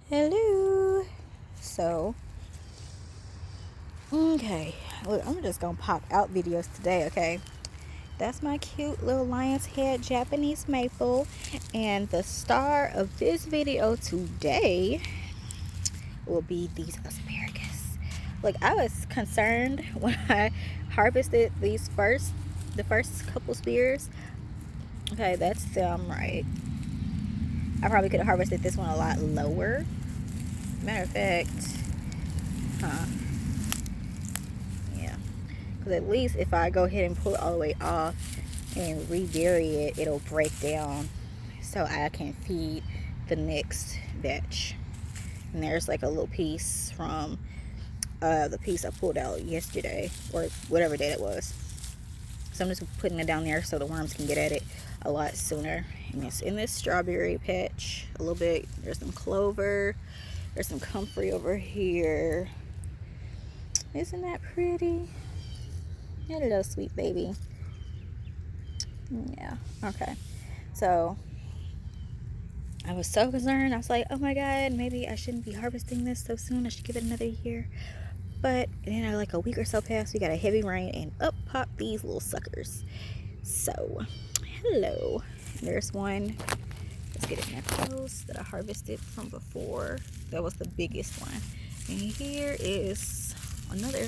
Hello. So, okay. Look, I'm just gonna pop out videos today, okay? That's my cute little lion's head Japanese maple. And the star of this video today will be these asparagus. Look, I was concerned when I harvested the first couple spears. Okay, that's them, right? I probably could have harvested this one a lot lower. Matter of fact, huh? Yeah. Because at least if I go ahead and pull it all the way off and rebury it, it'll break down so I can feed the next batch. And there's like a little piece from the piece I pulled out yesterday or whatever day it was. So I'm just putting it down there so the worms can get at it a lot sooner. And it's in this strawberry patch a little bit. There's some clover. There's some comfrey over here. Isn't that pretty? Hello, sweet baby. Yeah, okay. So I was so concerned. I was like, oh my god, maybe I shouldn't be harvesting this so soon. I should give it another year. But then like a week or so passed, we got a heavy rain and up popped these little suckers. So hello. There's one. Let's get it in close that I harvested from before. That was the biggest one. And here is another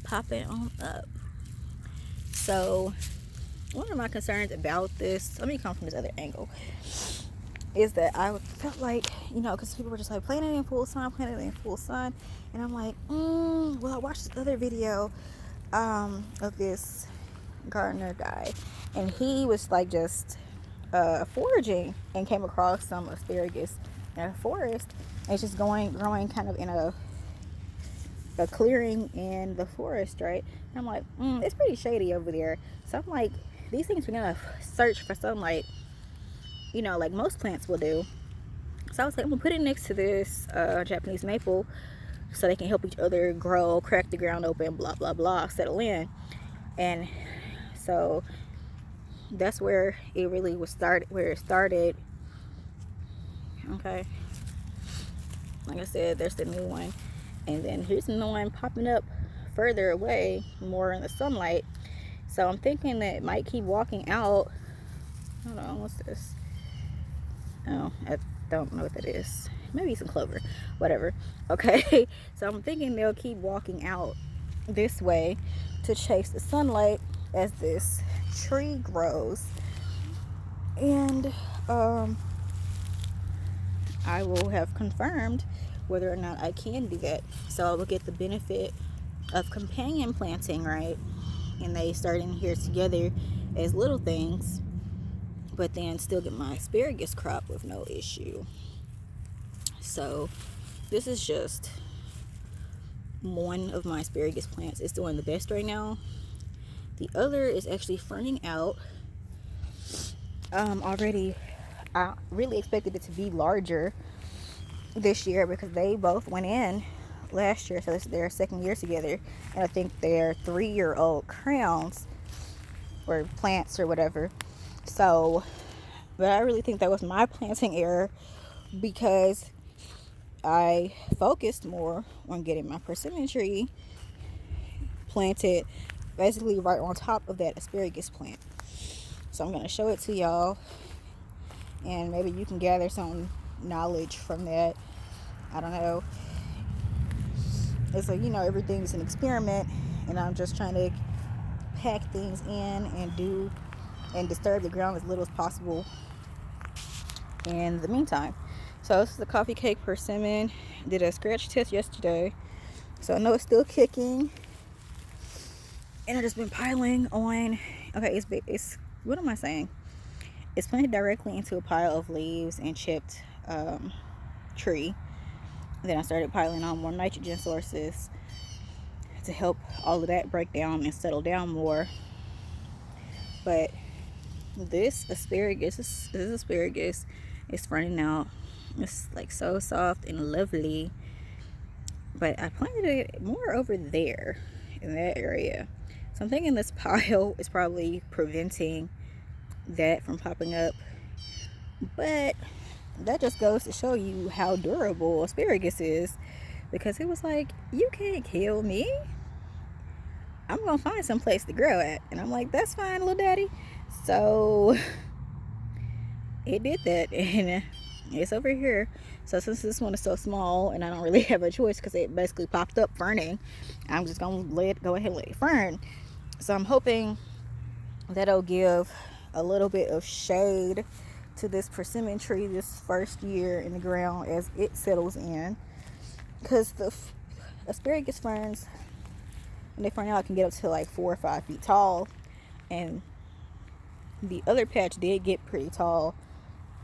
popping on up. So one of my concerns about this, let me come from this other angle, is that I felt like, because people were just like, plant it in full sun, and I'm like, well, I watched this other video of this gardener guy, and he was like just foraging and came across some asparagus in a forest, and it's just growing kind of in a clearing in the forest, right? And I'm like, it's pretty shady over there. So I'm like, these things are gonna search for sunlight, like most plants will do. So I was like, I'm gonna put it next to this Japanese maple so they can help each other grow, crack the ground open, blah blah blah, settle in. And so that's where it really was started. Okay, like I said, there's the new one, and then here's the new one popping up further away, more in the sunlight. So I'm thinking that it might keep walking out. Hold on, what's this? Oh, I don't know what that is. Maybe some clover, whatever. Okay, so I'm thinking they'll keep walking out this way to chase the sunlight as this tree grows. And I will have confirmed whether or not I can do that. So I will get the benefit of companion planting, right? And they start in here together as little things, but then still get my asparagus crop with no issue. So this is just one of my asparagus plants. It's doing the best right now. The other is actually ferning out already. I really expected it to be larger this year because they both went in last year, so this is their second year together, and I think they're 3-year-old crowns or plants or whatever. So, but I really think that was my planting error because I focused more on getting my persimmon tree planted basically right on top of that asparagus plant. So I'm going to show it to y'all, and maybe you can gather some knowledge from that. I don't know. It's like, everything's an experiment, and I'm just trying to pack things in and disturb the ground as little as possible in the meantime. So this is the coffee cake persimmon. Did a scratch test yesterday, so I know it's still kicking. And I've just been piling on. Okay, it's what am I saying? It's planted directly into a pile of leaves and chipped tree. Then I started piling on more nitrogen sources to help all of that break down and settle down more. But this asparagus is running out. It's like so soft and lovely. But I planted it more over there in that area. So I'm thinking this pile is probably preventing that from popping up. But that just goes to show you how durable asparagus is, because it was like, you can't kill me, I'm gonna find some place to grow at. And I'm like, that's fine, little daddy. So it did that, and it's over here. So since this one is so small and I don't really have a choice because it basically popped up ferning, I'm just gonna go ahead and let it fern. So I'm hoping that'll give a little bit of shade to this persimmon tree this first year in the ground as it settles in, because the asparagus ferns, when they fern out, can get up to like 4 or 5 feet tall, and the other patch did get pretty tall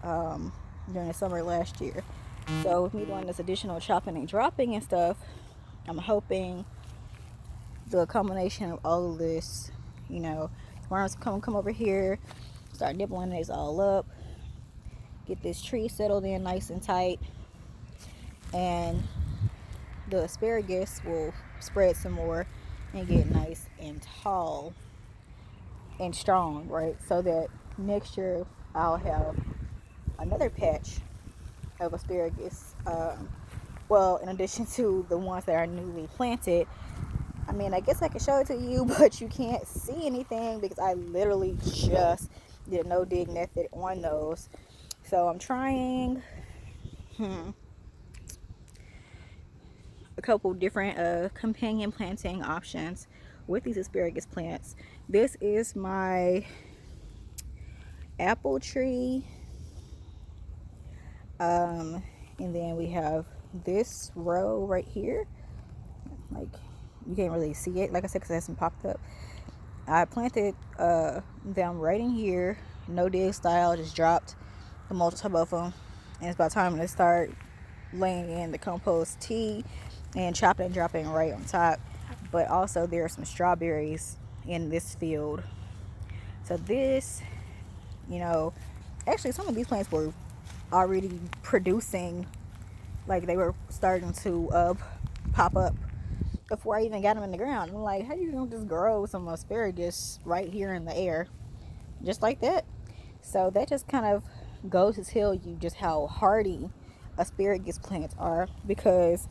during the summer last year. So with me doing this additional chopping and dropping and stuff, I'm hoping the combination of all of this, you know, worms come over here, start nibbling these all up, get this tree settled in nice and tight, and the asparagus will spread some more and get nice and tall and strong, right? So that next year I'll have another patch of asparagus. Well, in addition to the ones that are newly planted. I mean, I guess I can show it to you, but you can't see anything because I literally just did a no dig method on those. So I'm trying a couple different companion planting options with these asparagus plants. This is my apple tree, and then we have this row right here. Like, you can't really see it, like I said, because it hasn't popped up. I planted them right in here, no dig style, just dropped the mulch on top of them, and it's about time to start laying in the compost tea and chopping and dropping right on top. But also there are some strawberries in this field. So this, you know, actually some of these plants were already producing, like they were starting to pop up before I even got them in the ground. I'm like, how you gonna just grow some asparagus right here in the air just like that? So that just kind of goes to tell you just how hardy asparagus plants are, because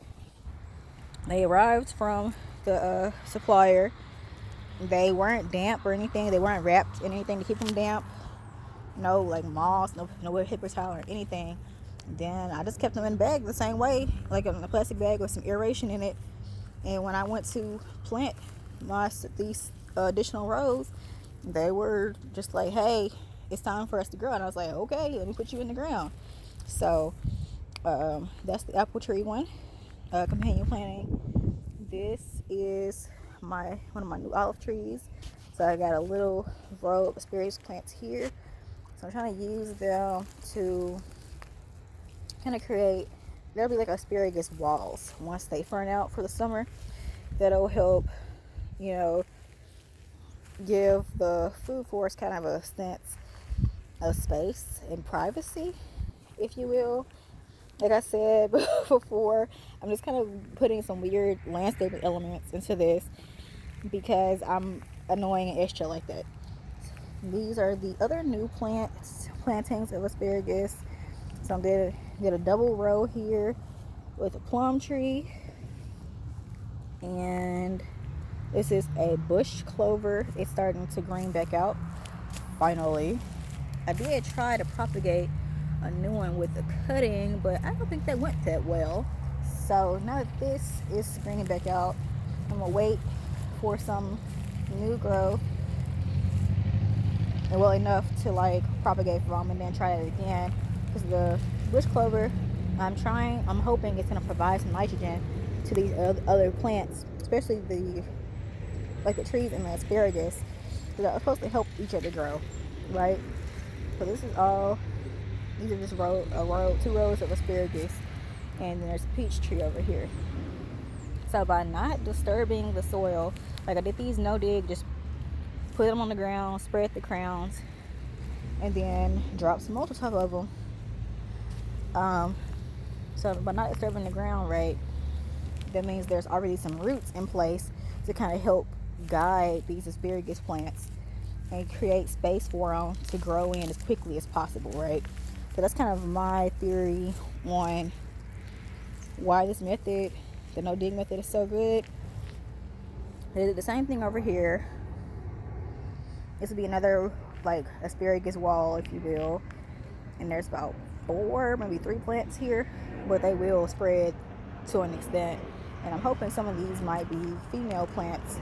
they arrived from the supplier. They weren't damp or anything. They weren't wrapped in anything to keep them damp. No like moss, no paper towel or anything. Then I just kept them in a bag the same way, like in a plastic bag with some aeration in it. And when I went to plant these additional rows, they were just like, hey, it's time for us to grow. And I was like, okay, let me put you in the ground. So that's the apple tree one, companion planting. This is one of my new olive trees. So I got a little row of asparagus plants here. So I'm trying to use them to kind of create, there'll be like asparagus walls once they fern out for the summer. That'll help, you know, give the food forest kind of a sense of space and privacy, if you will. Like I said before, I'm just kind of putting some weird landscaping elements into this because I'm annoying and extra like that. These are the other new plantings of asparagus. So I'm going to get a double row here with a plum tree, and this is a bush clover. It's starting to green back out finally. I did try to propagate a new one with a cutting, but I don't think that went that well. So now that this is greening back out, I'm gonna wait for some new growth, and well enough to like propagate from, and then try it again. Because the bush clover, I'm hoping it's gonna provide some nitrogen to these other plants, especially the trees and the asparagus, that are supposed to help each other grow, right? So this is all, these are just two rows of asparagus, and then there's a peach tree over here. So by not disturbing the soil, like I did these no dig, just put them on the ground, spread the crowns, and then drop some mulch on top of them. So by not disturbing the ground, right, that means there's already some roots in place to kind of help guide these asparagus plants and create space for them to grow in as quickly as possible, right? So that's kind of my theory on why this method, the no dig method, is so good. They did the same thing over here. This would be another like asparagus wall, if you will. And there's about 4, maybe 3 plants here, but they will spread to an extent. And I'm hoping some of these might be female plants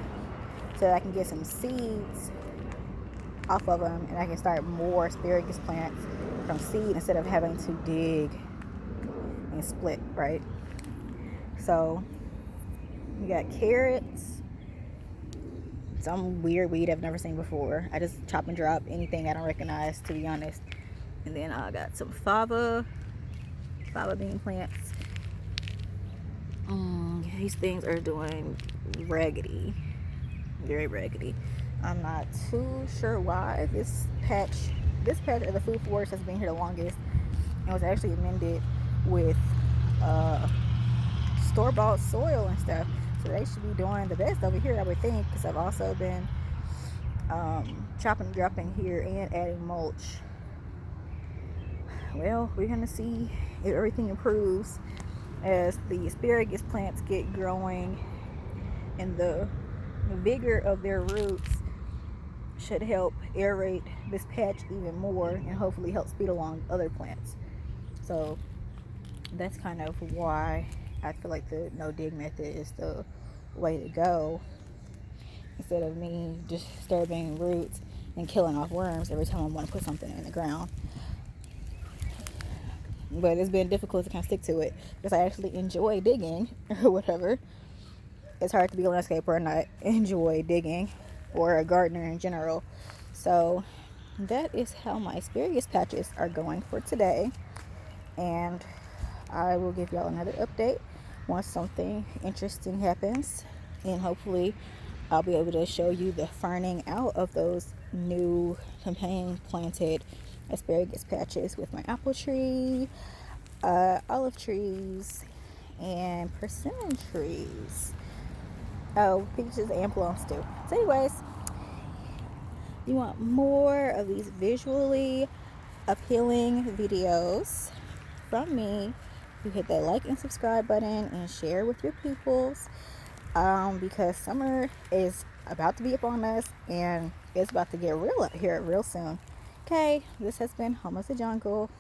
so that I can get some seeds off of them and I can start more asparagus plants from seed instead of having to dig and split, right? So we got carrots, some weird weed I've never seen before. I just chop and drop anything I don't recognize, to be honest. And then I got some fava bean plants. These things are doing raggedy, very raggedy. I'm not too sure why. This patch of the food forest has been here the longest and was actually amended with store-bought soil and stuff, so they should be doing the best over here, I would think, because I've also been chopping and dropping here and adding mulch. Well, we're gonna see if everything improves as the asparagus plants get growing, and the vigor of their roots should help aerate this patch even more and hopefully help speed along other plants. So that's kind of why I feel like the no dig method is the way to go, instead of me disturbing roots and killing off worms every time I want to put something in the ground. But it's been difficult to kind of stick to it because I actually enjoy digging or whatever. It's hard to be a landscaper and not enjoy digging, or a gardener in general. So that is how my asparagus patches are going for today, and I will give y'all another update once something interesting happens, and hopefully I'll be able to show you the ferning out of those new companion planted asparagus patches with my apple tree, olive trees, and persimmon trees. Oh, peaches and plums too. So anyways, you want more of these visually appealing videos from me, you hit that like and subscribe button and share with your peoples, because summer is about to be upon us and it's about to get real out here real soon. Okay, this has been Home of the Jungle.